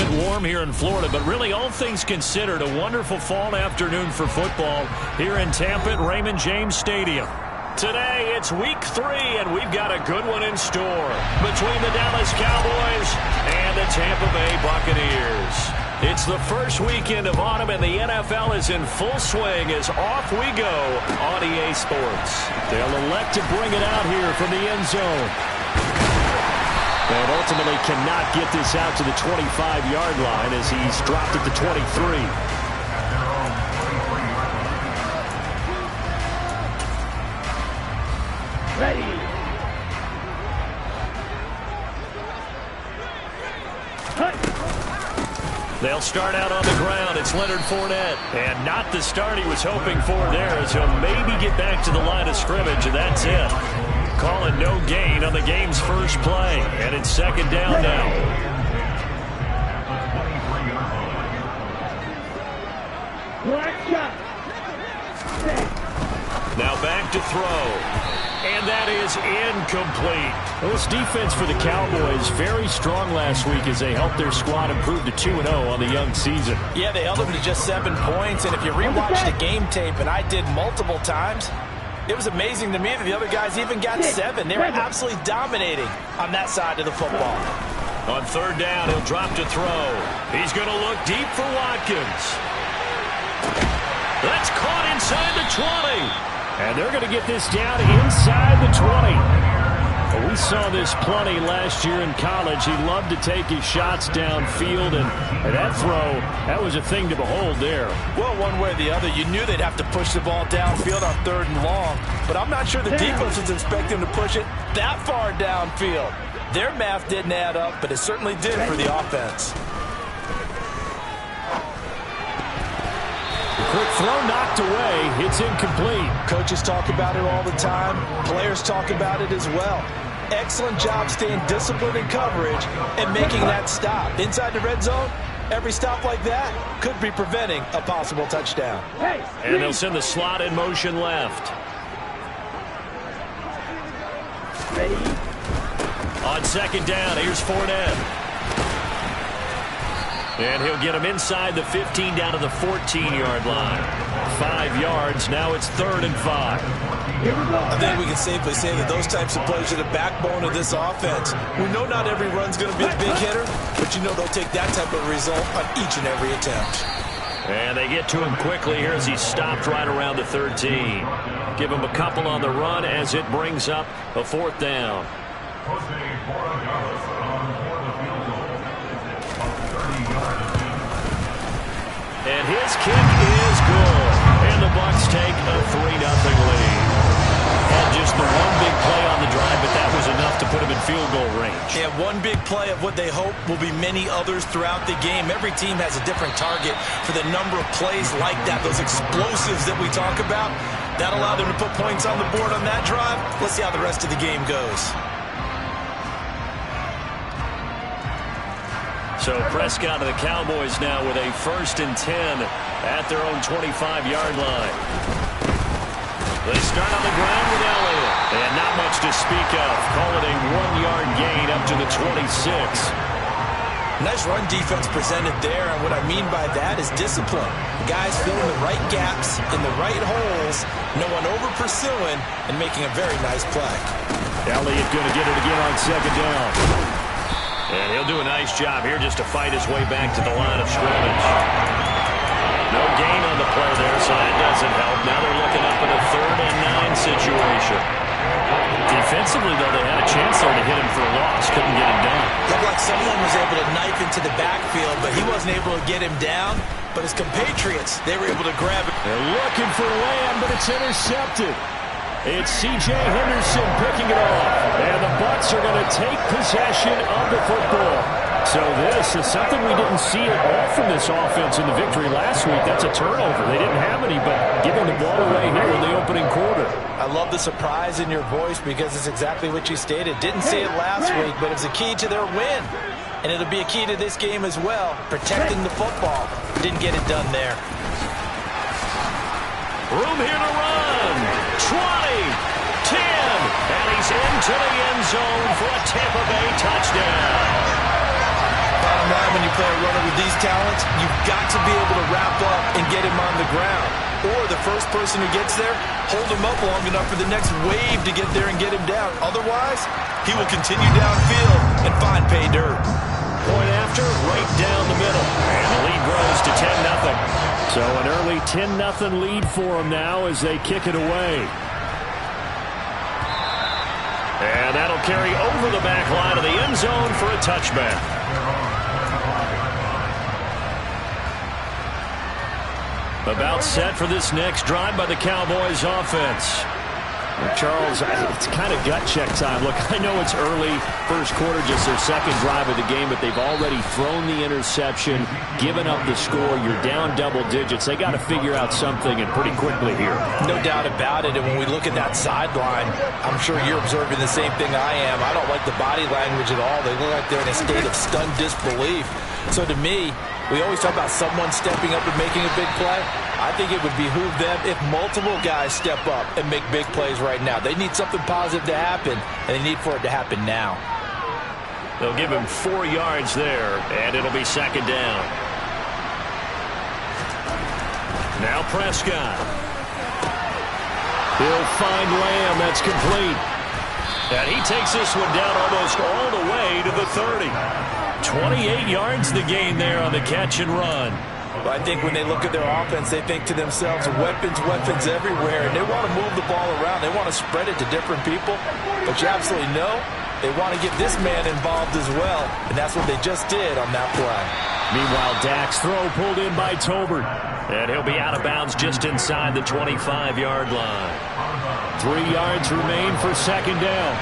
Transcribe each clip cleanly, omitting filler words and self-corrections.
bit warm here in Florida, but really all things considered, a wonderful fall afternoon for football here in Tampa at Raymond James Stadium. Today, it's week 3, and we've got a good one in store between the Dallas Cowboys and the Tampa Bay Buccaneers. It's the first weekend of autumn, and the NFL is in full swing as off we go on EA Sports. They'll elect to bring it out here from the end zone. And ultimately cannot get this out to the 25-yard line as he's dropped at the 23. Ready. They'll start out on the ground. It's Leonard Fournette. And not the start he was hoping for there, as he'll maybe get back to the line of scrimmage, and that's it. Calling no gain on the game's first play. And it's second down now. Now back to throw. And that is incomplete. Well, this defense for the Cowboys very strong last week as they helped their squad improve to 2-0 on the young season. Yeah, they held them to just 7 points. And if you rewatch the game tape, and I did multiple times, it was amazing to me that the other guys even got 7. They were absolutely dominating on that side of the football. On third down, he'll drop to throw. He's going to look deep for Watkins. That's caught inside the 20. And they're going to get this down inside the 20. Well, we saw this plenty last year in college. He loved to take his shots downfield, and that throw, that was a thing to behold there. Well, one way or the other, you knew they'd have to push the ball downfield on third and long, but I'm not sure the defense was expecting to push it that far downfield. Their math didn't add up, but it certainly did for the offense. Quick throw knocked away. It's incomplete. Coaches talk about it all the time. Players talk about it as well. Excellent job staying disciplined in coverage and making that stop. Inside the red zone, every stop like that could be preventing a possible touchdown. And they'll send the slot in motion left. On second down, here's Fournette. And he'll get him inside the 15 down to the 14-yard line. 5 yards. Now it's 3rd and 5. I think we can safely say that those types of plays are the backbone of this offense. We know not every run's going to be a big hitter, but you know they'll take that type of result on each and every attempt. And they get to him quickly here as he's stopped right around the 13. Give him a couple on the run as it brings up a 4th down. And his kick is good. And the Bucs take a 3-0 lead. And just the one big play on the drive, but that was enough to put him in field goal range. Yeah, one big play of what they hope will be many others throughout the game. Every team has a different target for the number of plays like that, those explosives that we talk about. That allowed them to put points on the board on that drive. Let's see how the rest of the game goes. So Prescott of the Cowboys now with a 1st and 10 at their own 25-yard line. They start on the ground with Elliott. And not much to speak of. Call it a 1-yard gain up to the 26. Nice run defense presented there, and what I mean by that is discipline. Guys filling the right gaps in the right holes, no one over-pursuing, and making a very nice play. Elliott going to get it again on second down. And he'll do a nice job here just to fight his way back to the line of scrimmage. No gain on the play there, so that doesn't help. Now they're looking up in a 3rd and 9 situation. Defensively, though, they had a chance there to hit him for a loss. Couldn't get him done. Looked like someone was able to knife into the backfield, but he wasn't able to get him down. But his compatriots, they were able to grab it. They're looking for Lamb, but it's intercepted. It's C.J. Henderson picking it off. And the Bucs are going to take possession of the football. So this is something we didn't see at all from this offense in the victory last week. That's a turnover. They didn't have any, but giving the ball away here in the opening quarter. I love the surprise in your voice because it's exactly what you stated. Didn't see it last week, but it's a key to their win. And it'll be a key to this game as well, protecting the football. Didn't get it done there. Room here to run. 20, 10, and he's into the end zone for a Tampa Bay touchdown. Bottom line, when you play a with these talents, you've got to be able to wrap up and get him on the ground. Or the first person who gets there, hold him up long enough for the next wave to get there and get him down. Otherwise, he will continue downfield and find pay dirt. Point after, right down the middle. And the lead grows to 10-0. So an early 10-0 lead for them now as they kick it away. And that'll carry over the back line of the end zone for a touchback. About set for this next drive by the Cowboys offense. Charles, it's kind of gut check time. Look, I know it's early, first quarter, just their second drive of the game, but they've already thrown the interception, given up the score. You're down double digits. They got to figure out something, and pretty quickly here. No doubt about it, and when we look at that sideline, I'm sure you're observing the same thing I am. I don't like the body language at all. They look like they're in a state of stunned disbelief. So to me, we always talk about someone stepping up and making a big play. I think it would behoove them if multiple guys step up and make big plays right now. They need something positive to happen, and they need for it to happen now. They'll give him 4 yards there, and it'll be second down. Now Prescott. He'll find Lamb. That's complete. And he takes this one down almost all the way to the 30. 28 yards the gain there on the catch and run. I think when they look at their offense, they think to themselves, weapons, weapons everywhere, and they want to move the ball around. They want to spread it to different people, but you absolutely know they want to get this man involved as well, and that's what they just did on that play. Meanwhile, Dak's throw pulled in by Tolbert, and he'll be out of bounds just inside the 25-yard line. 3 yards remain for second down.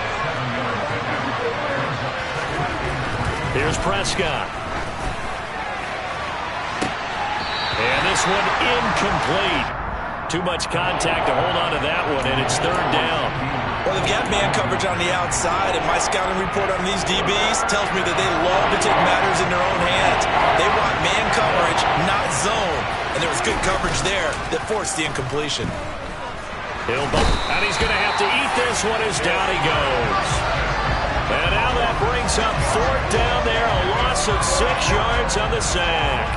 Here's Prescott. And this one incomplete. Too much contact to hold on to that one, and it's third down. Well, they've got man coverage on the outside, and my scouting report on these DBs tells me that they love to take matters in their own hands. They want man coverage, not zone. And there was good coverage there that forced the incompletion. And he's going to have to eat this one as down he goes. And now that brings up fourth down there, a loss of 6 yards on the sack.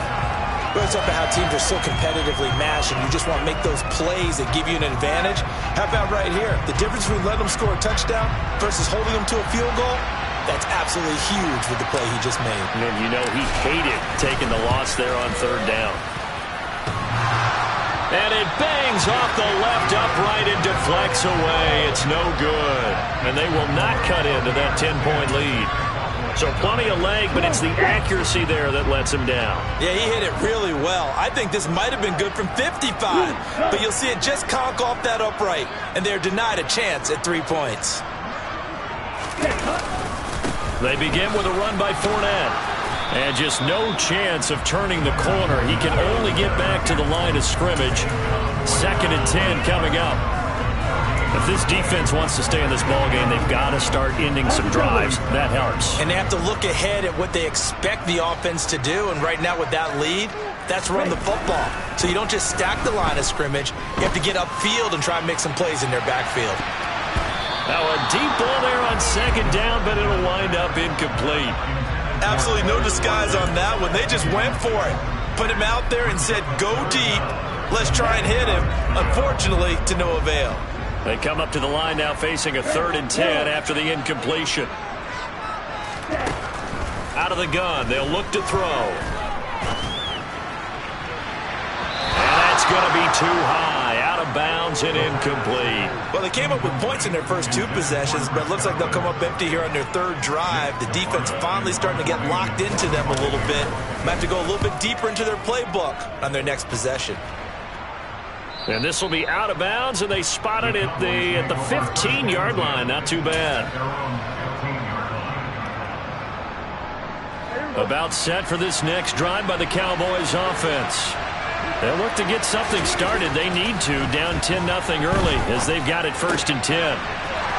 It's up to how teams are so competitively matched, and you just want to make those plays that give you an advantage. How about right here? The difference between letting them score a touchdown versus holding them to a field goal, that's absolutely huge with the play he just made. And you know he hated taking the loss there on third down. And it bangs off the left upright and deflects away. It's no good. And they will not cut into that 10-point lead. So plenty of leg, but it's the accuracy there that lets him down. Yeah, he hit it really well. I think this might have been good from 55, but you'll see it just conk off that upright, and they're denied a chance at 3 points. They begin with a run by Fournette. And just no chance of turning the corner. He can only get back to the line of scrimmage. 2nd and 10 coming up. If this defense wants to stay in this ballgame, they've got to start ending some drives. That helps. And they have to look ahead at what they expect the offense to do. And right now with that lead, that's run the football. So you don't just stack the line of scrimmage. You have to get upfield and try and make some plays in their backfield. Now a deep ball there on second down, but it'll wind up incomplete. Absolutely no disguise on that one. They just went for it. Put him out there and said, go deep. Let's try and hit him. Unfortunately, to no avail. They come up to the line now facing a 3rd and 10 after the incompletion. Out of the gun, they'll look to throw. And that's going to be too high, out of bounds and incomplete. Well, they came up with points in their first 2 possessions, but it looks like they'll come up empty here on their 3rd drive. The defense finally starting to get locked into them a little bit. Might have to go a little bit deeper into their playbook on their next possession. And this will be out of bounds, and they spot it at the 15-yard line. Not too bad. About set for this next drive by the Cowboys offense. They'll look to get something started. They need to, down 10-0 early as they've got it 1st and 10.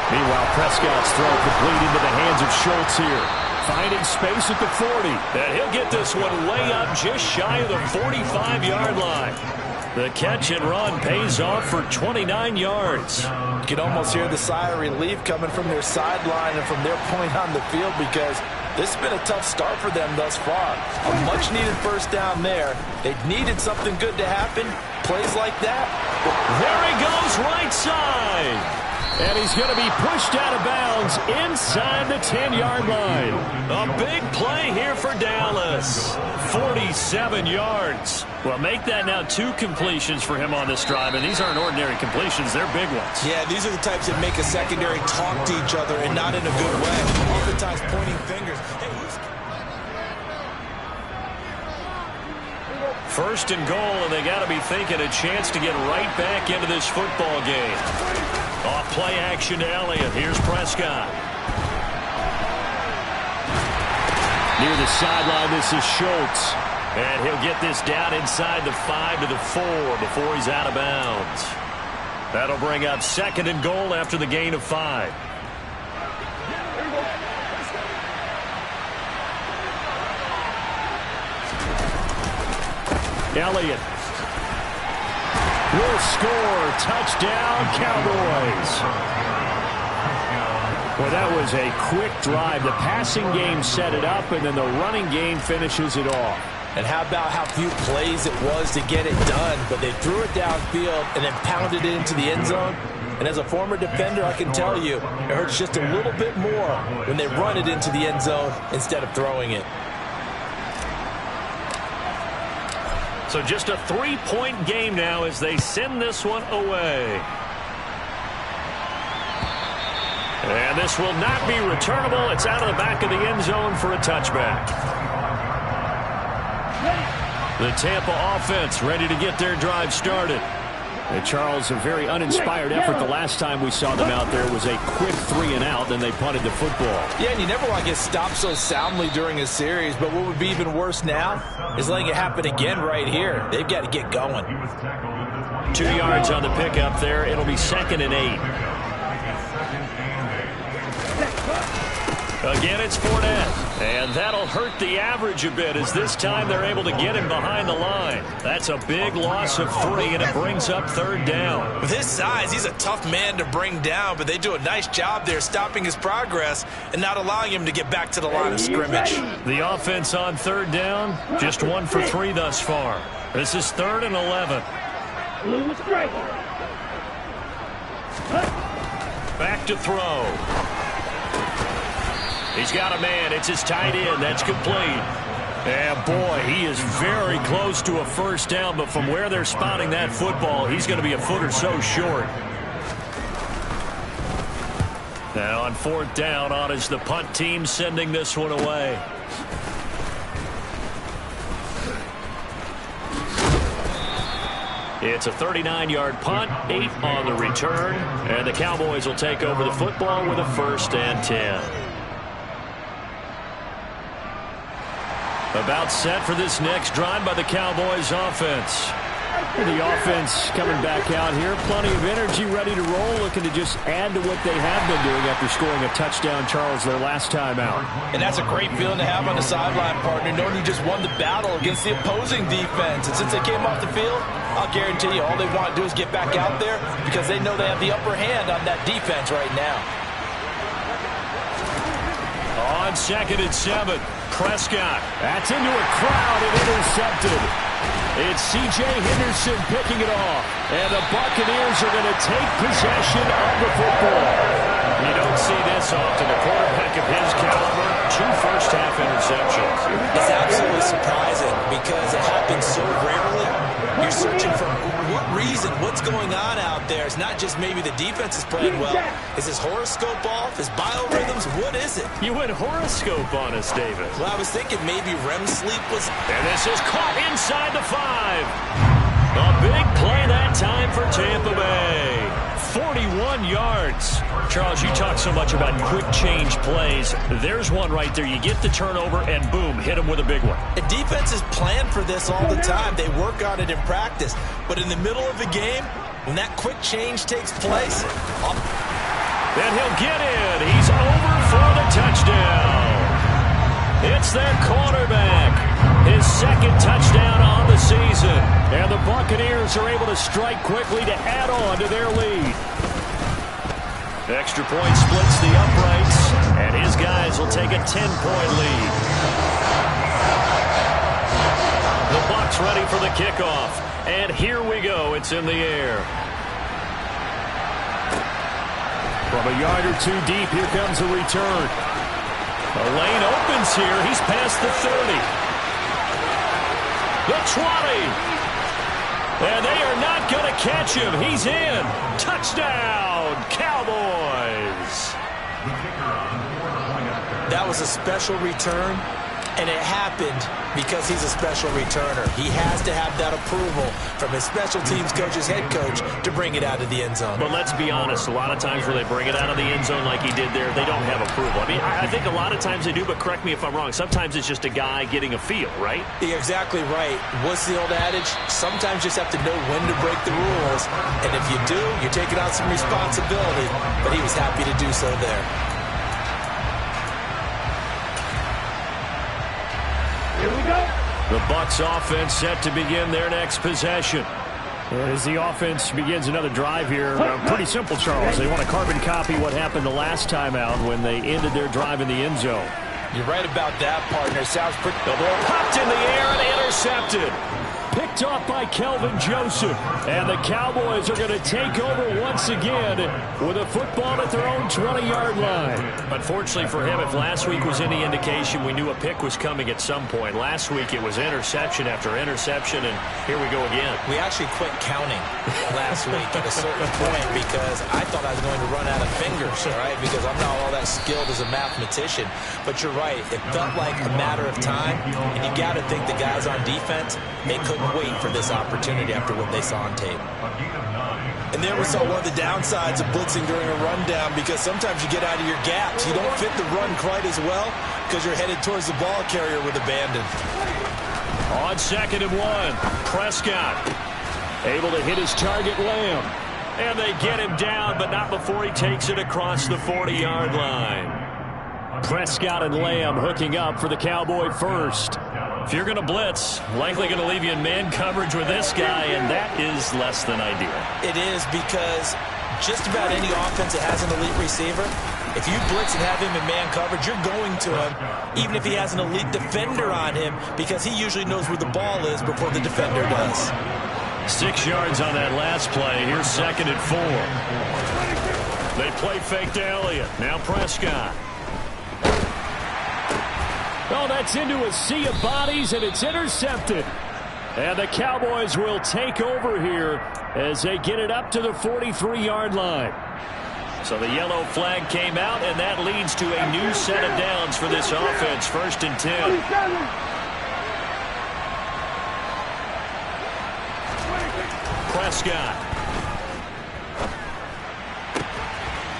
Meanwhile, Prescott's throw complete into the hands of Schultz here. Finding space at the 40. And he'll get this one way up just shy of the 45-yard line. The catch and run pays off for 29 yards. You can almost hear the sigh of relief coming from their sideline and from their point on the field because This has been a tough start for them thus far. A much-needed first down there. They needed something good to happen. Plays like that. There he goes, right side. And he's going to be pushed out of bounds inside the 10-yard line. A big play here for Dallas. 47 yards. Well, make that now 2 completions for him on this drive, and these aren't ordinary completions. They're big ones. Yeah, these are the types that make a secondary talk to each other, and not in a good way. Oftentimes pointing fingers. Hey, first and goal, and they got to be thinking a chance to get right back into this football game. Off play action to Elliott. Here's Prescott. Near the sideline, this is Schultz. And he'll get this down inside the 5 to the 4 before he's out of bounds. That'll bring up second and goal after the gain of 5. Elliott will score. Touchdown, Cowboys. Well, that was a quick drive. The passing game set it up, and then the running game finishes it off. And how about how few plays it was to get it done, but they threw it downfield and then pounded it into the end zone. And as a former defender, I can tell you, it hurts just a little bit more when they run it into the end zone instead of throwing it. So just a 3-point game now as they send this one away. And this will not be returnable. It's out of the back of the end zone for a touchback. The Tampa offense ready to get their drive started. And Charles, a very uninspired effort the last time we saw them out there was a quick 3-and-out, then they punted the football. Yeah, and you never want to get stopped so soundly during a series, but what would be even worse now is letting it happen again right here. They've got to get going. 2 yards on the pickup there. It'll be 2nd and 8. Again, it's Fournette. And that'll hurt the average a bit as this time they're able to get him behind the line. That's a big loss of 3, and it brings up 3rd down. With his size, he's a tough man to bring down, but they do a nice job there stopping his progress and not allowing him to get back to the line of scrimmage. The offense on 3rd down, just 1 for 3 thus far. This is 3rd and 11. Back to throw. He's got a man. It's his tight end. That's complete. And, boy, he is very close to a first down, but from where they're spotting that football, he's going to be a foot or so short. Now on 4th down, on is the punt team sending this one away. It's a 39-yard punt, 8 on the return, and the Cowboys will take over the football with a 1st and 10. About set for this next drive by the Cowboys offense. The offense coming back out here. Plenty of energy, ready to roll, looking to just add to what they have been doing after scoring a touchdown, Charles, their last time out. And that's a great feeling to have on the sideline, partner, knowing you just won the battle against the opposing defense. And since they came off the field, I'll guarantee you all they want to do is get back out there because they know they have the upper hand on that defense right now. On 2nd and 7, Prescott. That's into a crowd and intercepted. It's C.J. Henderson picking it off. And the Buccaneers are going to take possession of the football. You don't see this often. A quarterback of his caliber, 2 first-half interceptions. It's absolutely surprising because it happens so rarely. You're searching for what reason, what's going on out there. It's not just maybe the defense is playing well. Is his horoscope off? His biorhythms? What is it? You went horoscope on us, David. Well, I was thinking maybe REM sleep was... And this is caught inside the 5. A big play that time for Tampa Bay. 41 yards. Charles, you talk so much about quick change plays. There's one right there. You get the turnover, and boom, hit him with a big one. The defenses plan for this all the time. They work on it in practice. But in the middle of the game, when that quick change takes place... Then he'll get in. He's over for the touchdown. It's their quarterback. His 2nd touchdown on the season. And the Buccaneers are able to strike quickly to add on to their lead. Extra point splits the uprights. And And his guys will take a 10-point lead. The Bucs ready for the kickoff. And here we go. It's in the air. From a yard or two deep, here comes a return. The lane opens here. He's past the 30. The 20. And they are not going to catch him. He's in. Touchdown, Cowboys. That was a special return, and it happened because he's a special returner. He has to have that approval from his special teams coach's head coach to bring it out of the end zone. But let's be honest, a lot of times where they bring it out of the end zone like he did there, they don't have approval. I mean, I think a lot of times they do, but correct me if I'm wrong. Sometimes it's just a guy getting a feel, right? You're exactly right. What's the old adage? Sometimes you just have to know when to break the rules, and if you do, you're taking on some responsibility. But he was happy to do so there. Here we go. The Bucs offense set to begin their next possession. As the offense begins another drive here, pretty simple, Charles. They want to carbon copy what happened the last time out when they ended their drive in the end zone. You're right about that, partner. Sounds pretty... The ball popped in the air and intercepted. Picked off by Kelvin Joseph. And the Cowboys are going to take over once again with a football at their own 20-yard line. Unfortunately for him, if last week was any indication, we knew a pick was coming at some point. Last week it was interception after interception, and here we go again. We actually quit counting last week at a certain point because I thought I was going to run out of fingers, all right, because I'm not all that skilled as a mathematician. But you're right. It felt like a matter of time, and you got to think the guys on defense, they couldn't wait for this opportunity after what they saw on tape. And there we saw one of the downsides of blitzing during a rundown, because sometimes you get out of your gaps. You don't fit the run quite as well because you're headed towards the ball carrier with abandon. On 2nd and 1, Prescott able to hit his target, Lamb. And they get him down, but not before he takes it across the 40-yard line. Prescott and Lamb hooking up for the Cowboy first. If you're going to blitz, likely going to leave you in man coverage with this guy, and that is less than ideal. It is, because just about any offense that has an elite receiver, if you blitz and have him in man coverage, you're going to him, even if he has an elite defender on him, because he usually knows where the ball is before the defender does. 6 yards on that last play. Here's 2nd and 4. They play fake to Elliott. Now Prescott. Oh, that's into a sea of bodies, and it's intercepted. And the Cowboys will take over here as they get it up to the 43-yard line. So the yellow flag came out, and that leads to a new set of downs for this offense. 1st and 10. Prescott.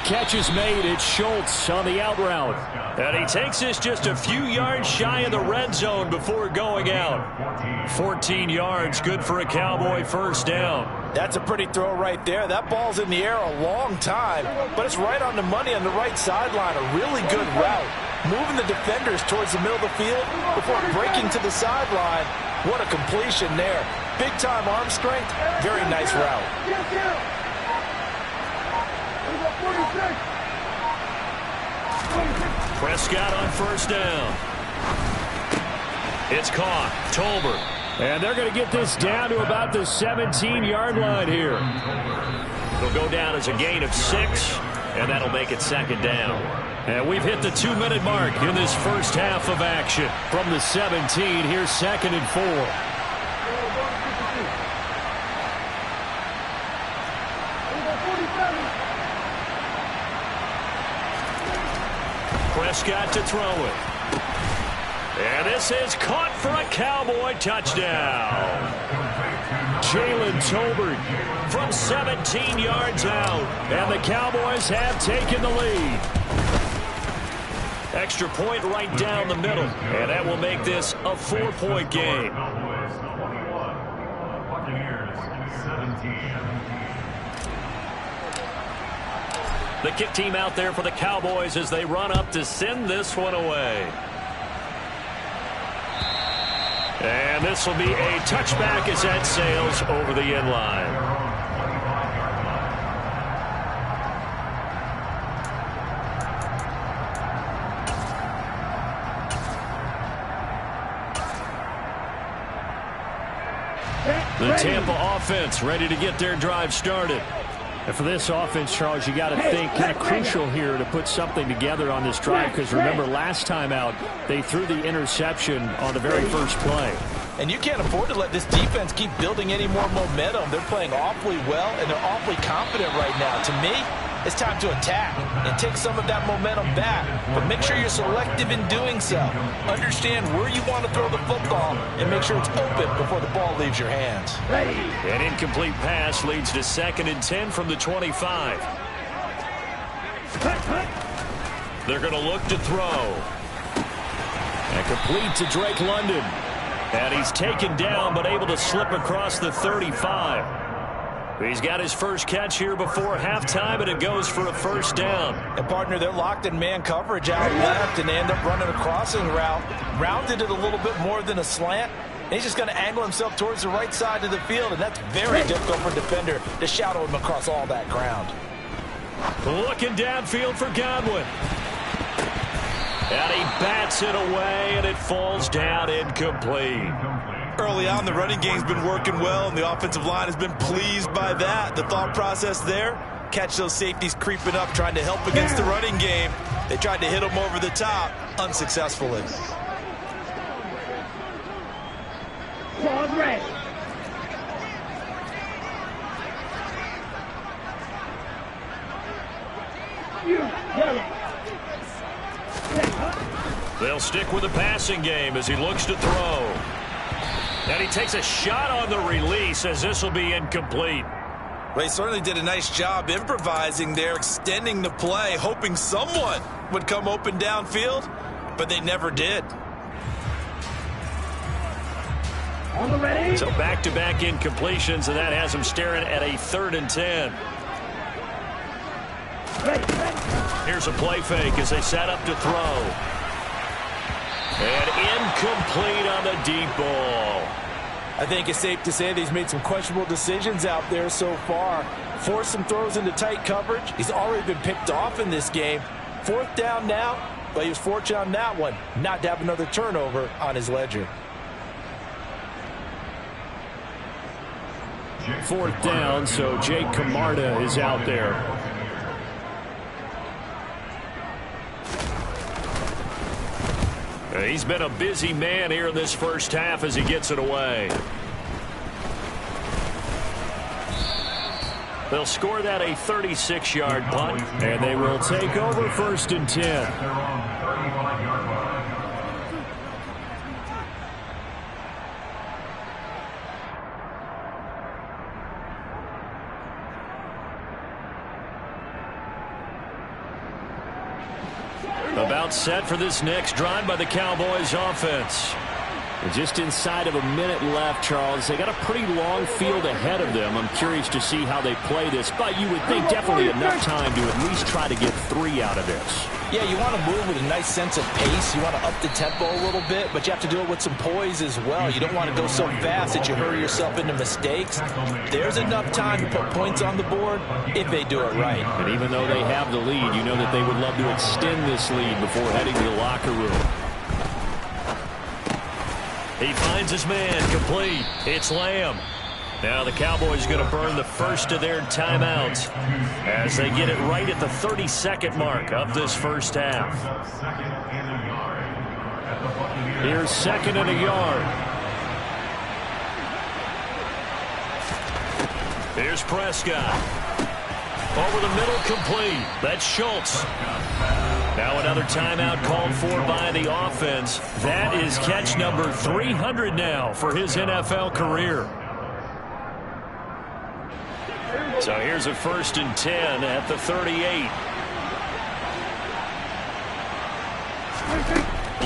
Catch is made. It's Schultz on the out route. And he takes this just a few yards shy of the red zone before going out. 14 yards, good for a Cowboy first down. That's a pretty throw right there. That ball's in the air a long time, but it's right on the money on the right sideline. A really good route. Moving the defenders towards the middle of the field before breaking to the sideline. What a completion there. Big-time arm strength. Very nice route. Prescott on first down. It's caught. Tolbert. And they're going to get this down to about the 17-yard line here. It'll go down as a gain of 6, and that'll make it 2nd down. And we've hit the 2-minute mark in this first half of action. From the 17, here's 2nd and 4. Prescott to throw it. And this is caught for a Cowboy touchdown. Jalen Tolbert from 17 yards out. And the Cowboys have taken the lead. Extra point right down the middle. And that will make this a 4-point game. The kick team out there for the Cowboys as they run up to send this one away. And this will be a touchback as that sails over the end line. The Tampa offense ready to get their drive started. And for this offense, Charles, you got to think kind of crucial here to put something together on this drive, because remember last time out they threw the interception on the very first play. And you can't afford to let this defense keep building any more momentum. They're playing awfully well, and they're awfully confident right now. To me, it's time to attack and take some of that momentum back. But make sure you're selective in doing so. Understand where you want to throw the football and make sure it's open before the ball leaves your hands. An incomplete pass leads to 2nd and 10 from the 25. They're going to look to throw. And complete to Drake London. And he's taken down but able to slip across the 35. He's got his first catch here before halftime, and it goes for a first down. And, partner, they're locked in man coverage out left, and they end up running a crossing route. Rounded it a little bit more than a slant. And he's just going to angle himself towards the right side of the field, and that's very difficult for a defender to shadow him across all that ground. Looking downfield for Godwin. And he bats it away, and it falls down incomplete. Early on, the running game's been working well, and the offensive line has been pleased by that. The thought process there, catch those safeties creeping up, trying to help against the running game. They tried to hit them over the top, unsuccessfully. They'll stick with the passing game as he looks to throw. And he takes a shot on the release as this will be incomplete. They certainly did a nice job improvising there, extending the play, hoping someone would come open downfield, but they never did. So back-to-back incompletions, and that has him staring at a 3rd and 10. Here's a play fake as they set up to throw. And incomplete on the deep ball. I think it's safe to say that he's made some questionable decisions out there so far. Forced some throws into tight coverage. He's already been picked off in this game. 4th down now, but he was fortunate on that one not to have another turnover on his ledger. 4th down, so Jake Camarda is out there. He's been a busy man here in this first half as he gets it away. They'll score that a 36-yard punt, and they will take over 1st and 10. About set for this next drive by the Cowboys offense. Just inside of a minute left, Charles. They got a pretty long field ahead of them. I'm curious to see how they play this, but you would think definitely enough time to at least try to get 3 out of this. Yeah, you want to move with a nice sense of pace. You want to up the tempo a little bit, but you have to do it with some poise as well. You don't want to go so fast that you hurry yourself into mistakes. There's enough time to put points on the board if they do it right. And even though they have the lead, you know that they would love to extend this lead before heading to the locker room. He finds his man complete. It's Lamb. Now the Cowboys going to burn the first of their timeouts as they get it right at the 32nd mark of this first half. Here's 2nd and a yard. Here's Prescott. Over the middle, complete. That's Schultz. Now another timeout called for by the offense. That is catch number 300 now for his NFL career. So here's a 1st and 10 at the 38.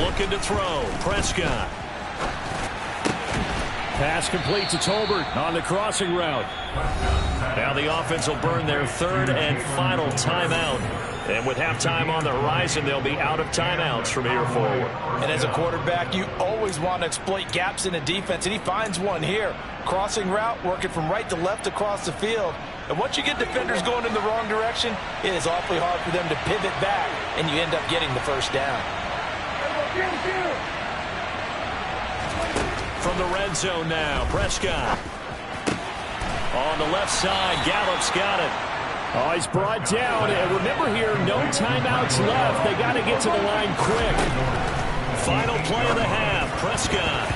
Looking to throw. Prescott. Pass complete to Tolbert on the crossing route. Now the offense will burn their 3rd and final timeout. And with halftime on the horizon, they'll be out of timeouts from here forward. And as a quarterback, you always want to exploit gaps in a defense, and he finds one here. Crossing route, working from right to left across the field. And once you get defenders going in the wrong direction, it is awfully hard for them to pivot back, and you end up getting the first down. From the red zone now, Prescott. On the left side, Gallup's got it. Oh, he's brought down. And remember here, no timeouts left. They got to get to the line quick. Final play of the half, Prescott.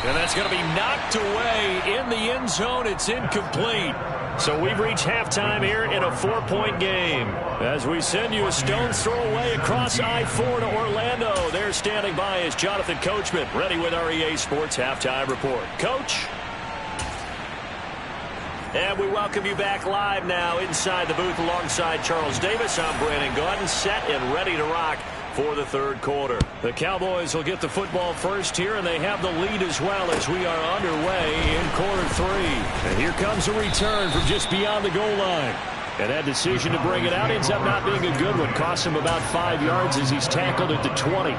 And that's going to be knocked away in the end zone. It's incomplete. So we've reached halftime here in a 4-point game. As we send you a stone's throw away across I-4 to Orlando. There standing by is Jonathan Coachman, ready with our EA Sports Halftime Report. Coach? And we welcome you back live now inside the booth alongside Charles Davis. I'm Brandon Gaudin, set and ready to rock for the third quarter. The Cowboys will get the football first here, and they have the lead as well as we are underway in quarter 3. And here comes a return from just beyond the goal line. And that decision to bring it out ends up not being a good one. Costs him about 5 yards as he's tackled at the 20.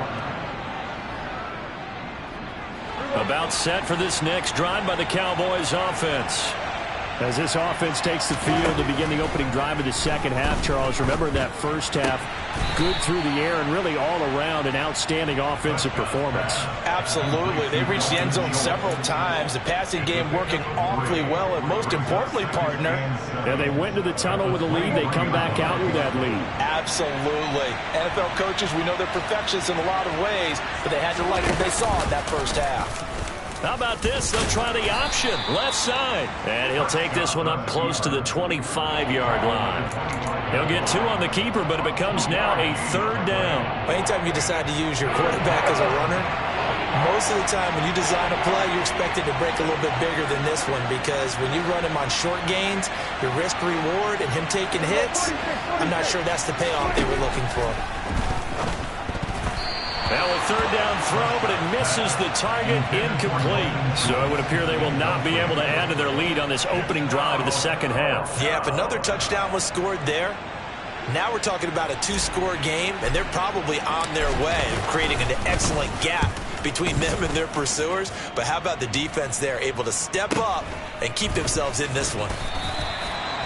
About set for this next drive by the Cowboys offense. As this offense takes the field to begin the opening drive of the second half, Charles, remember that first half, good through the air and really all around an outstanding offensive performance. Absolutely. They reached the end zone several times. The passing game working awfully well, and most importantly, partner. Yeah, they went into the tunnel with a lead. They come back out with that lead. Absolutely. NFL coaches, we know they're perfectionists in a lot of ways, but they had to like what they saw in that first half. How about this? They'll try the option, left side. And he'll take this one up close to the 25-yard line. He'll get 2 on the keeper, but it becomes now a third down. Anytime you decide to use your quarterback as a runner, most of the time when you design a play, you're expected to break a little bit bigger than this one, because when you run him on short gains, your risk-reward and him taking hits, I'm not sure that's the payoff they were looking for. Now a third down throw, but it misses the target, incomplete. So it would appear they will not be able to add to their lead on this opening drive of the second half. Yeah, if another touchdown was scored there, now we're talking about a 2-score game, and they're probably on their way of creating an excellent gap between them and their pursuers. But how about the defense there, able to step up and keep themselves in this one?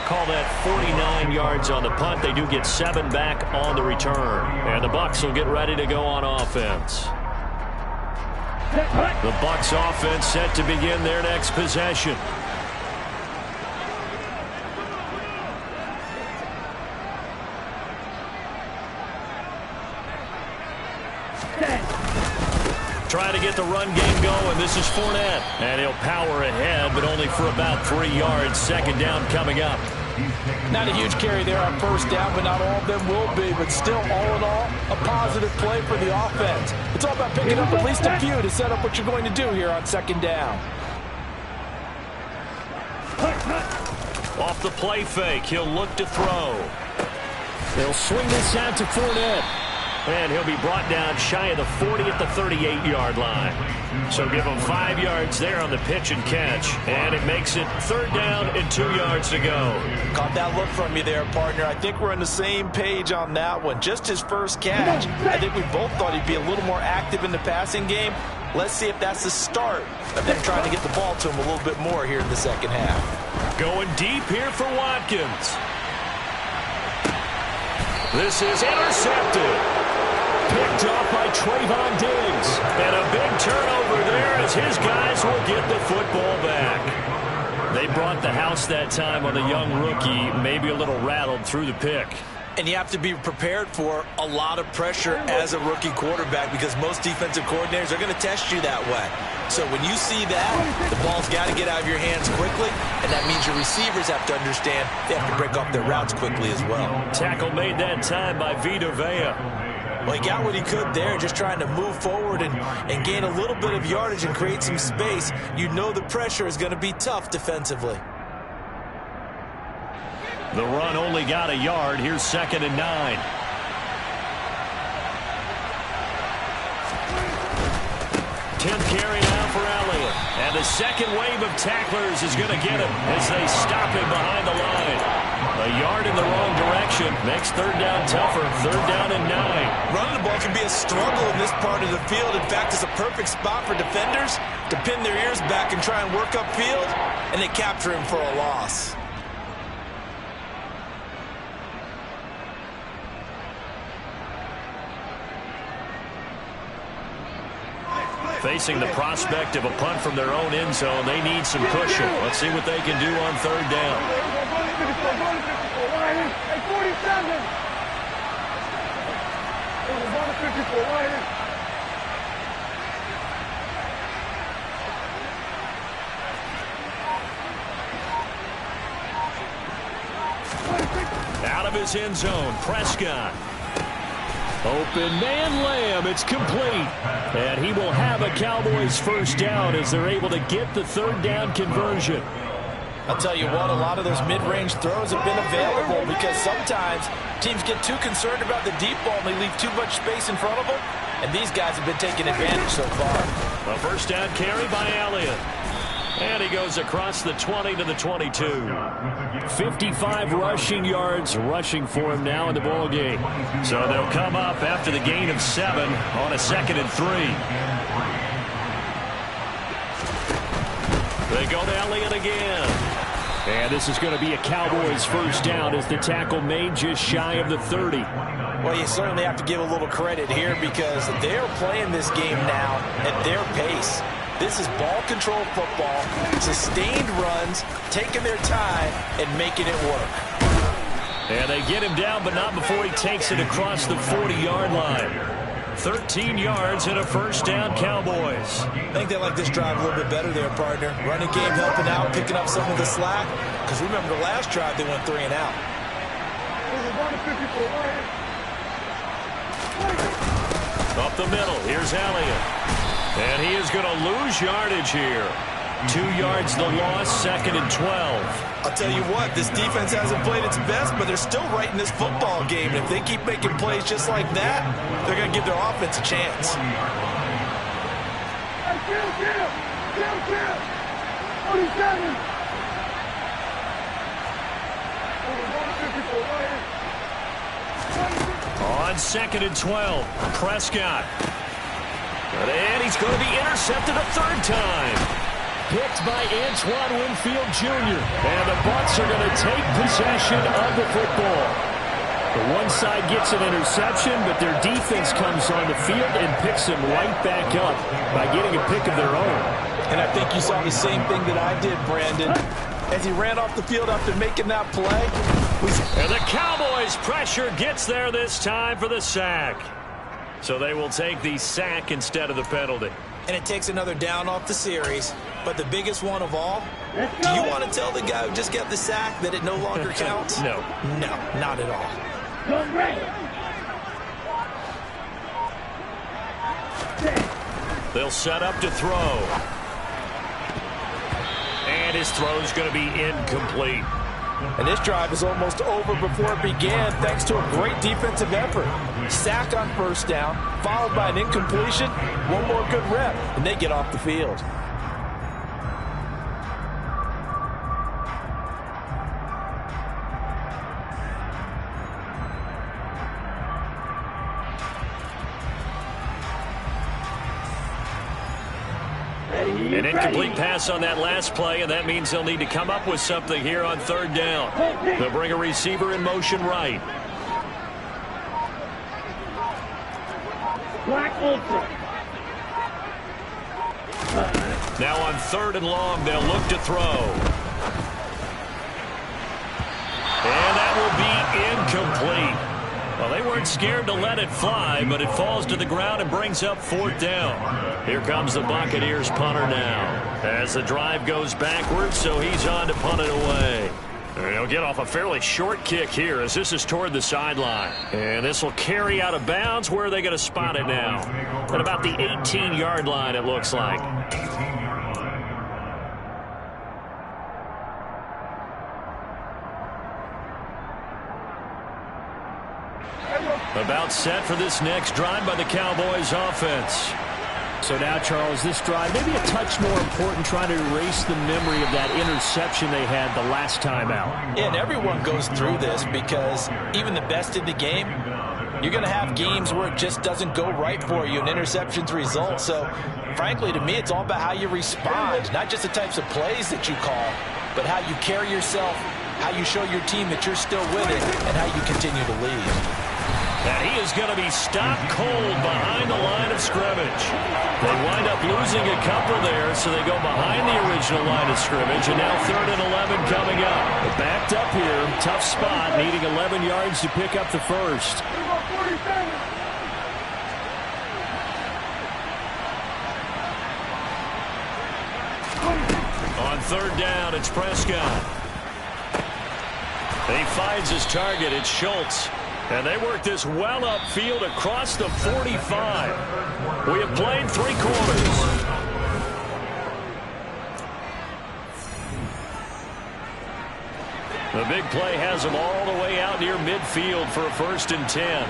Call that 49 yards on the punt. They do get 7 back on the return. And the Bucs will get ready to go on offense. The Bucs offense set to begin their next possession. Trying to get the run game going. This is Fournette. And he'll power ahead, but only for about 3 yards. Second down coming up. Not a huge carry there on first down, but not all of them will be. But still, all in all, a positive play for the offense. It's all about picking up at least a few to set up what you're going to do here on second down. Off the play fake, he'll look to throw. They'll swing this out to Fournette. And he'll be brought down shy of the 40 at the 38-yard line. So give him 5 yards there on the pitch and catch. And it makes it third down and 2 yards to go. Caught that look from you there, partner. I think we're on the same page on that one. Just his first catch. I think we both thought he'd be a little more active in the passing game. Let's see if that's the start of them trying to get the ball to him a little bit more here in the second half. Going deep here for Watkins. This is intercepted. Picked off by Trayvon Diggs. And a big turnover there as his guys will get the football back. They brought the house that time on the young rookie, maybe a little rattled through the pick. And you have to be prepared for a lot of pressure as a rookie quarterback, because most defensive coordinators are going to test you that way. So when you see that, the ball's got to get out of your hands quickly, and that means your receivers have to understand they have to break off their routes quickly as well. Tackle made that time by Vita Vea. Well, he got what he could there, just trying to move forward and gain a little bit of yardage and create some space. You know the pressure is going to be tough defensively. The run only got a yard. Here's 2nd and 9. Tenth carry now for Elliott. And the second wave of tacklers is going to get him as they stop him behind the line. A yard in the wrong direction makes third down tougher. Third down and 9. Running the ball can be a struggle in this part of the field. In fact, it's a perfect spot for defenders to pin their ears back and try and work upfield, and they capture him for a loss. Facing the prospect of a punt from their own end zone, they need some cushion. Let's see what they can do on third down. Out of his end zone, Prescott. Open man Lamb, it's complete. And he will have a Cowboys first down as they're able to get the third down conversion. I'll tell you what, a lot of those mid-range throws have been available because sometimes teams get too concerned about the deep ball and they leave too much space in front of them. And these guys have been taking advantage so far. A first down carry by Elliott. And he goes across the 20 to the 22. 55 rushing yards rushing for him now in the ball game. So they'll come up after the gain of 7 on a 2nd and 3. They go to Elliott again. And this is going to be a Cowboys first down as the tackle made just shy of the 30. Well, you certainly have to give a little credit here because they're playing this game now at their pace. This is ball control football, sustained runs, taking their time, and making it work. And they get him down, but not before he takes it across the 40-yard line. 13 yards and a first down, Cowboys. I think they like this drive a little bit better there, partner. Running game helping out, picking up some of the slack. Because remember the last drive, they went 3 and out. Up the middle, here's Elliott. And he is going to lose yardage here. 2 yards the loss, 2nd and 12. I'll tell you what, this defense hasn't played its best, but they're still right in this football game. And if they keep making plays just like that, they're going to give their offense a chance. On 2nd and 12, Prescott. And he's going to be intercepted a third time. Picked by Antoine Winfield Jr. And the Bucs are going to take possession of the football. The one side gets an interception, but their defense comes on the field and picks them right back up by getting a pick of their own. And I think you saw the same thing that I did, Brandon. As he ran off the field after making that play. And the Cowboys' pressure gets there this time for the sack. So they will take the sack instead of the penalty. And it takes another down off the series. But the biggest one of all, do you want to tell the guy who just got the sack that it no longer counts? No. No, not at all. They'll set up to throw. And his throw is going to be incomplete. And this drive is almost over before it began thanks to a great defensive effort. Sack on first down, followed by an incompletion, one more good rep, and they get off the field. An incomplete pass on that last play, and that means they'll need to come up with something here on third down. They'll bring a receiver in motion right. Now on 3rd and long, they'll look to throw. And that will be incomplete. Well, they weren't scared to let it fly, but it falls to the ground and brings up 4th down. Here comes the Buccaneers punter now. As the drive goes backwards, so he's on to punt it away. And he'll get off a fairly short kick here as this is toward the sideline. And this will carry out of bounds. Where are they going to spot it now? At about the 18-yard line, it looks like. About set for this next drive by the Cowboys offense. So now, Charles, this drive maybe a touch more important, trying to erase the memory of that interception they had the last time out. Yeah, and everyone goes through this because even the best in the game, you're going to have games where it just doesn't go right for you and interceptions result. So, frankly, to me, it's all about how you respond, not just the types of plays that you call, but how you carry yourself, how you show your team that you're still with it, and how you continue to lead. And he is is going to be stopped cold behind the line of scrimmage. They wind up losing a couple there, so they go behind the original line of scrimmage, and now 3rd and 11 coming up. Backed up here, tough spot, needing 11 yards to pick up the first. On 3rd down, it's Prescott. He finds his target. It's Schultz. And they work this well upfield across the 45. We have played 3 quarters. The big play has them all the way out near midfield for a 1st and 10.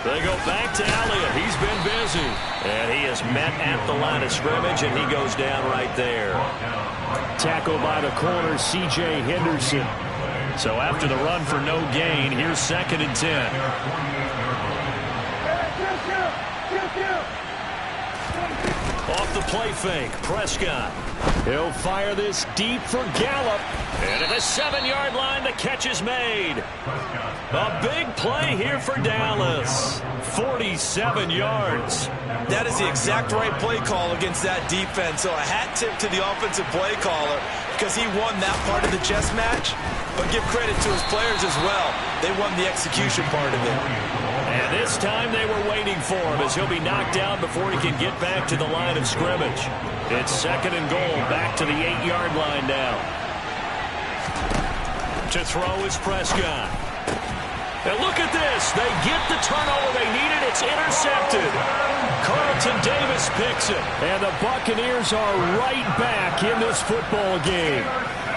They go back to Elliott. He's been busy. And he is met at the line of scrimmage, and he goes down right there. Tackle by the corner, C.J. Henderson. So after the run for no gain, here's 2nd and 10. Off the play fake, Prescott. He'll fire this deep for Gallup. And at the 7-yard line, the catch is made. A big play here for Dallas. 47 yards. That is the exact right play call against that defense. So a hat tip to the offensive play caller because he won that part of the chess match. But give credit to his players as well. They won the execution part of it. And this time they were waiting for him as he'll be knocked down before he can get back to the line of scrimmage. It's 2nd and goal, back to the 8-yard line now. To throw is Prescott. And look at this. They get the turnover they needed. It's intercepted. Carlton Davis picks it. And the Buccaneers are right back in this football game.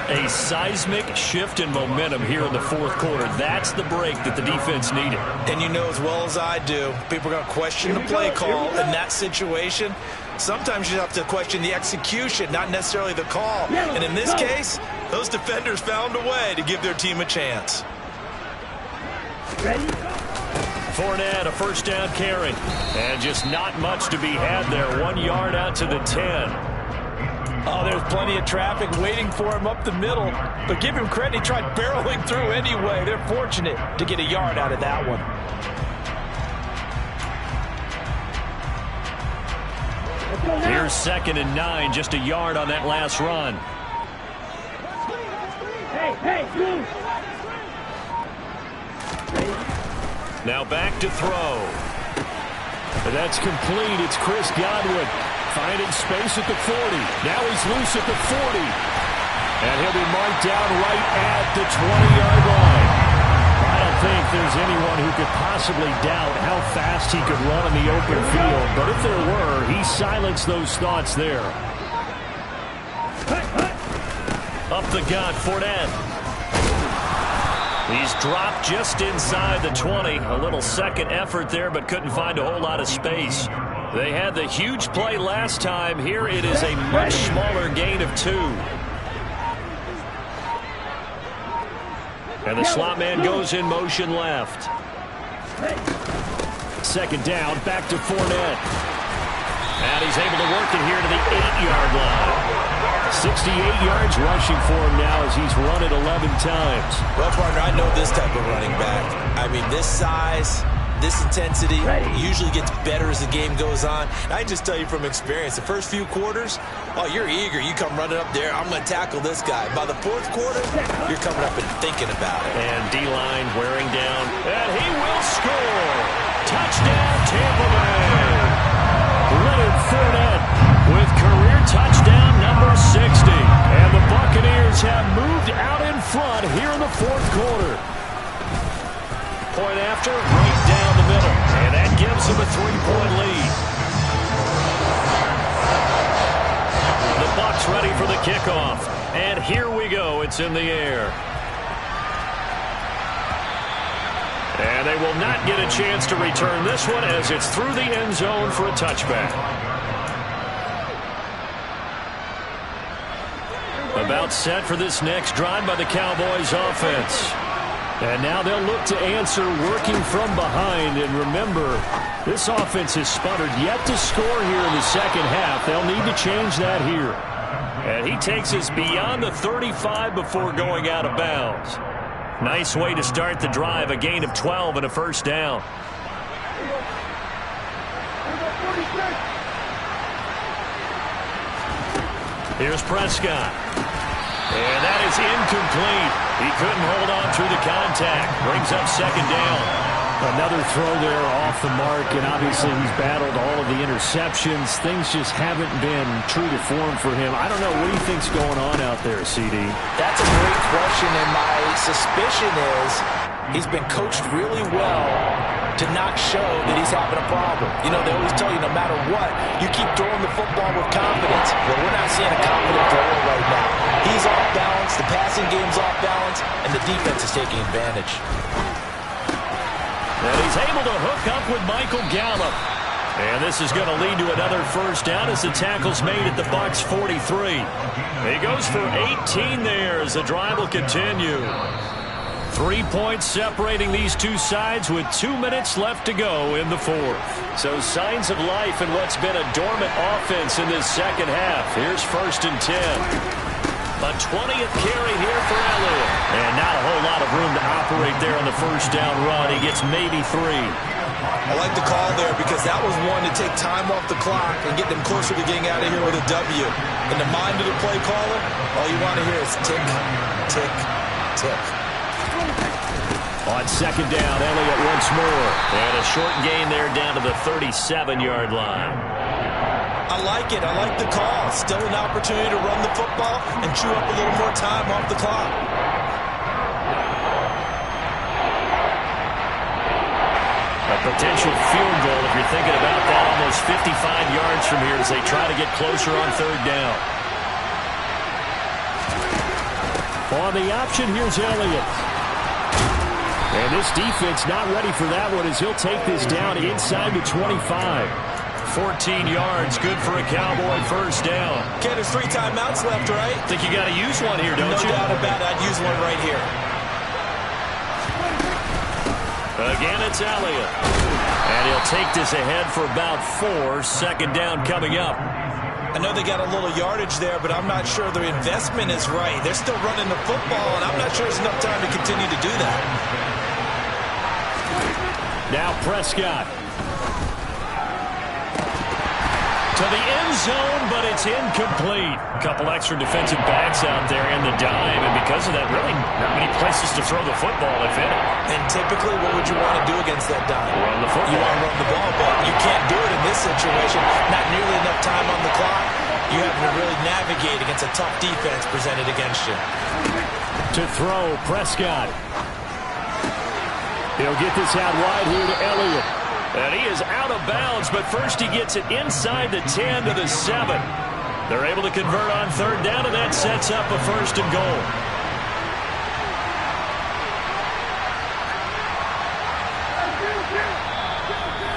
A seismic shift in momentum here in the 4th quarter. That's the break that the defense needed. And you know as well as I do, people are going to question the play call in that situation. Sometimes you have to question the execution, not necessarily the call. And in this case, those defenders found a way to give their team a chance. Fournette, a 1st down carry. And just not much to be had there. 1 yard out to the 10. Oh, there's plenty of traffic waiting for him up the middle. But give him credit, he tried barreling through anyway. They're fortunate to get a yard out of that one. Here's 2nd and 9, just a yard on that last run. Now back to throw. That's complete. It's Chris Godwin finding space at the 40. Now he's loose at the 40. And he'll be marked down right at the 20-yard line. I don't think there's anyone who could possibly doubt how fast he could run in the open field. But if there were, he silenced those thoughts there. Up the gut, Fournette. He's dropped just inside the 20. A little second effort there, but couldn't find a whole lot of space. They had the huge play last time. Here it is a much smaller gain of 2. And the slot man goes in motion left. 2nd down, back to Fournette. And he's able to work it here to the 8-yard line. 68 yards rushing for him now as he's run it 11 times. Well, partner, I know this type of running back. I mean, this size, this intensity usually gets better as the game goes on. I just tell you from experience, the first few quarters, oh, you're eager. You come running up there, I'm going to tackle this guy. By the 4th quarter, you're coming up and thinking about it. And D-line wearing down. And he will score. Touchdown, Tampa Bay. Leonard Fournette with career touchdown number 60. And the Buccaneers have moved out in front here in the 4th quarter. Point after, right down the middle. And that gives them a 3-point lead. The Bucs ready for the kickoff. And here we go. It's in the air. And they will not get a chance to return this one as it's through the end zone for a touchback. About set for this next drive by the Cowboys offense. And now they'll look to answer working from behind. And remember, this offense has sputtered yet to score here in the 2nd half. They'll need to change that here. And he takes us beyond the 35 before going out of bounds. Nice way to start the drive. A gain of 12 and a first down. Here's Prescott. And that is incomplete. He couldn't hold on through the contact. Brings up second down. Another throw there off the mark, and obviously he's battled all of the interceptions. Things just haven't been true to form for him. I don't know. What do you think's going on out there, CD? That's a great question, and my suspicion is he's been coached really well to not show that he's having a problem. You know, they always tell you no matter what, you keep throwing the football with confidence. Well, we're not seeing a confident thrower right now. He's off balance, the passing game's off balance, and the defense is taking advantage. And he's able to hook up with Michael Gallup. And this is going to lead to another first down as the tackle's made at the Bucs 43. He goes for 18 there as the drive will continue. 3 points separating these two sides with 2 minutes left to go in the fourth. So signs of life in what's been a dormant offense in this second half. Here's 1st and 10. A 20th carry here for Elliott. And not a whole lot of room to operate there on the first down run. He gets maybe 3. I like the call there because that was one to take time off the clock and get them closer to getting out of here with a W. In the mind of the play caller, all you want to hear is tick, tick, tick. On second down, Elliott once more. And a short gain there down to the 37-yard line. I like it. I like the call. Still an opportunity to run the football and chew up a little more time off the clock. A potential field goal, if you're thinking about that, almost 55 yards from here as they try to get closer on third down. On the option, here's Elliott. And this defense not ready for that one as he'll take this down inside the 25. 14 yards, good for a Cowboy first down. Okay, there's 3 timeouts left, right? Think you got to use one here, don't you? No doubt about it. I'd use one right here. Again, it's Elliott. And he'll take this ahead for about 4. Second down coming up. I know they got a little yardage there, but I'm not sure their investment is right. They're still running the football, and I'm not sure there's enough time to continue to do that. Now Prescott. To the end zone, but it's incomplete. A couple extra defensive backs out there in the dime, and because of that, really not many places to throw the football, if any. And typically, what would you want to do against that dime? Run the football. You want to run the ball, but you can't do it in this situation. Not nearly enough time on the clock. You have to really navigate against a tough defense presented against you. To throw, Prescott. He'll get this out wide here to Elliott. And he is out of bounds, but first he gets it inside the 10 to the 7. They're able to convert on third down, and that sets up a 1st and goal.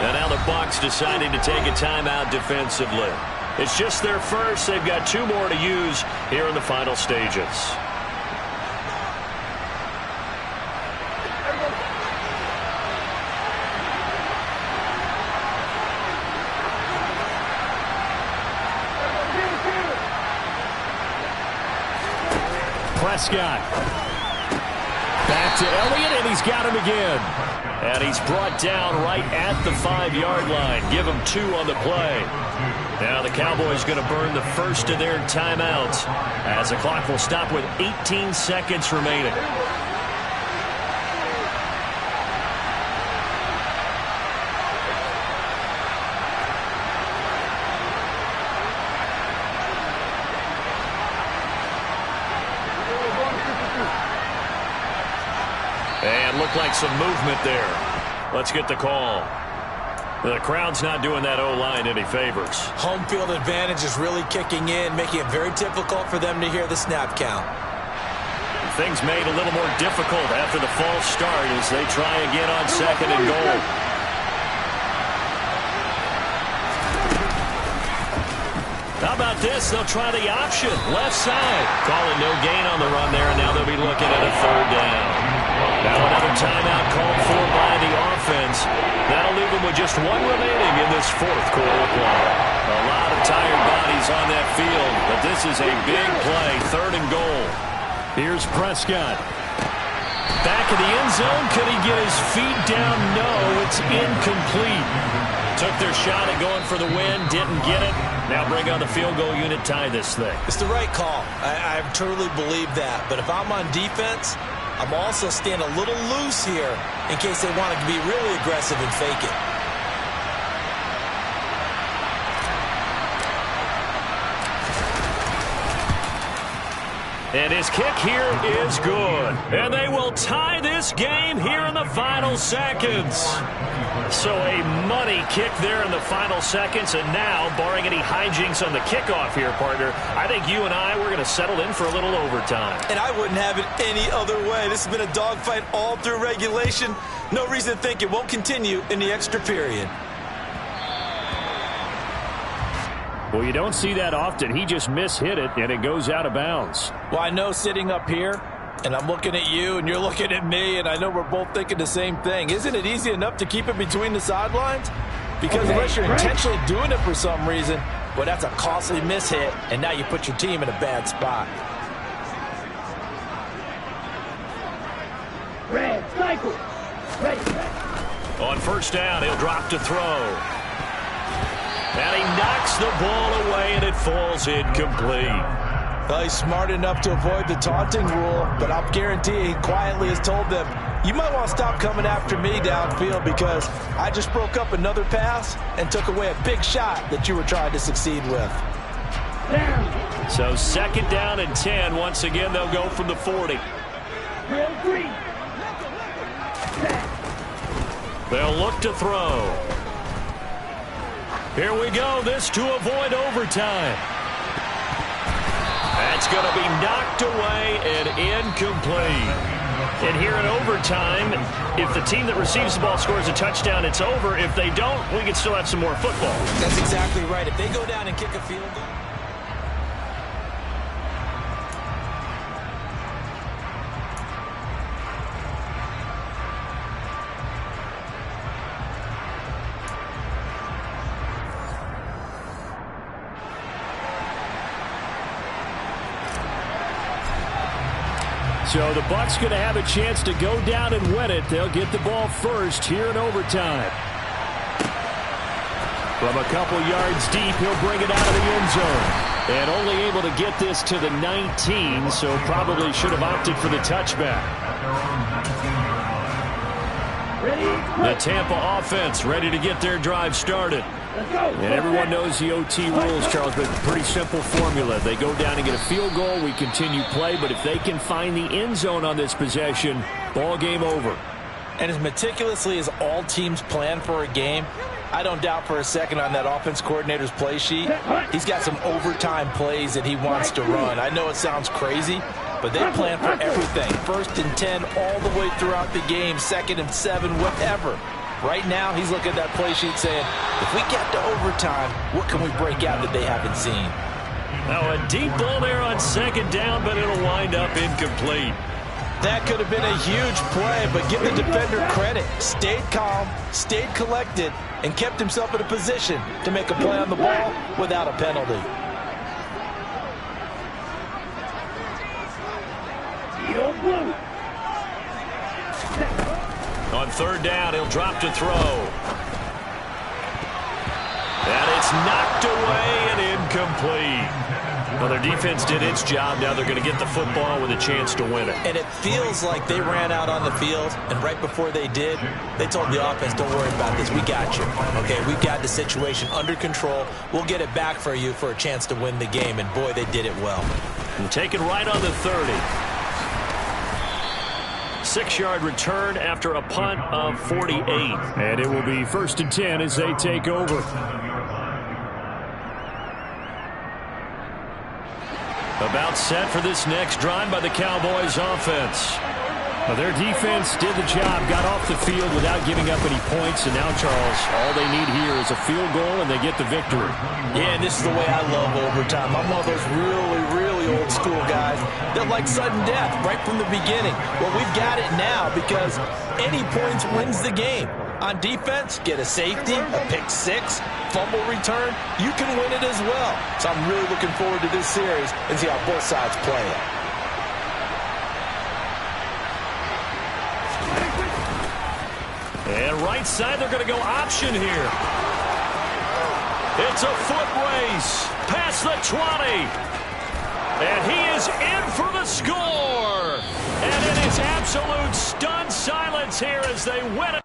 And now the Bucs deciding to take a timeout defensively. It's just their first. They've got 2 more to use here in the final stages. Prescott. Back to Elliott, and he's got him again. And he's brought down right at the 5-yard line. Give him 2 on the play. Now the Cowboys going to burn the first of their timeouts as the clock will stop with 18 seconds remaining. And looked like some movement there. Let's get the call. The crowd's not doing that O-line any favors. Home field advantage is really kicking in, making it very difficult for them to hear the snap count. Things made a little more difficult after the false start as they try again on 2nd and goal. How about this? They'll try the option. Left side. Calling no gain on the run there, and now they'll be looking at a 3rd down. Now another timeout called for by the offense. That'll leave them with just 1 remaining in this 4th quarter play. A lot of tired bodies on that field, but this is a big play. 3rd and goal. Here's Prescott. Back in the end zone. Could he get his feet down? No, it's incomplete. Took their shot at going for the win. Didn't get it. Now bring on the field goal unit, tie this thing. It's the right call. I truly believe that. But if I'm on defense, I'm also staying a little loose here in case they want to be really aggressive and fake it. And his kick here is good. And they will tie this game here in the final seconds. So a money kick there in the final seconds. And now, barring any hijinks on the kickoff here, partner, I think you and I, we're going to settle in for a little overtime. And I wouldn't have it any other way. This has been a dogfight all through regulation. No reason to think it won't continue in the extra period. Well, you don't see that often. He just mishit it, and it goes out of bounds. Well, I know sitting up here, and I'm looking at you, and you're looking at me, and I know we're both thinking the same thing. Isn't it easy enough to keep it between the sidelines? Because unless you're intentionally doing it for some reason, well, that's a costly mishit, and now you put your team in a bad spot. Red, cycle. On first down, he'll drop to throw. And he knocks the ball away, and it falls incomplete. Well, he's smart enough to avoid the taunting rule, but I'll guarantee he quietly has told them, you might want to stop coming after me downfield because I just broke up another pass and took away a big shot that you were trying to succeed with. So second down and 10. Once again, they'll go from the 40. They'll look to throw. Here we go. This to avoid overtime. That's going to be knocked away and incomplete. And here in overtime, if the team that receives the ball scores a touchdown, it's over. If they don't, we can still have some more football. That's exactly right. If they go down and kick a field goal. So the Bucs going to have a chance to go down and win it. They'll get the ball first here in overtime. From a couple yards deep, he'll bring it out of the end zone. And only able to get this to the 19, so probably should have opted for the touchback. The Tampa offense ready to get their drive started. And everyone knows the OT rules, Charles, but pretty simple formula. They go down and get a field goal, we continue play, but if they can find the end zone on this possession, ball game over. And as meticulously as all teams plan for a game, I don't doubt for a second on that offense coordinator's play sheet, he's got some overtime plays that he wants to run. I know it sounds crazy, but they plan for everything. 1st and 10 all the way throughout the game, 2nd and 7, whatever. Right now, he's looking at that play sheet saying, if we get to overtime, what can we break out that they haven't seen? Now a deep ball there on 2nd down, but it'll wind up incomplete. That could have been a huge play, but give the defender credit. Stayed calm, stayed collected, and kept himself in a position to make a play on the ball without a penalty. On 3rd down, he'll drop to throw. And it's knocked away and incomplete. Well, their defense did its job. Now they're going to get the football with a chance to win it. And it feels like they ran out on the field, and right before they did, they told the offense, don't worry about this. We got you. Okay, we've got the situation under control. We'll get it back for you for a chance to win the game. And, boy, they did it well. And take it right on the 30. 6-yard return after a punt of 48. And it will be 1st and 10 as they take over. About set for this next drive by the Cowboys offense. Well, their defense did the job, got off the field without giving up any points, and now, Charles, all they need here is a field goal, and they get the victory. Yeah, and this is the way I love overtime. I'm one of those really old school guys that like sudden death right from the beginning. Well, we've got it now because any points wins the game. On defense, get a safety, a pick six, fumble return, you can win it as well. So I'm really looking forward to this series and see how both sides play it. And right side, they're going to go option here. It's a foot race past the 20. And he is in for the score. And it is absolute stunned silence here as they win it.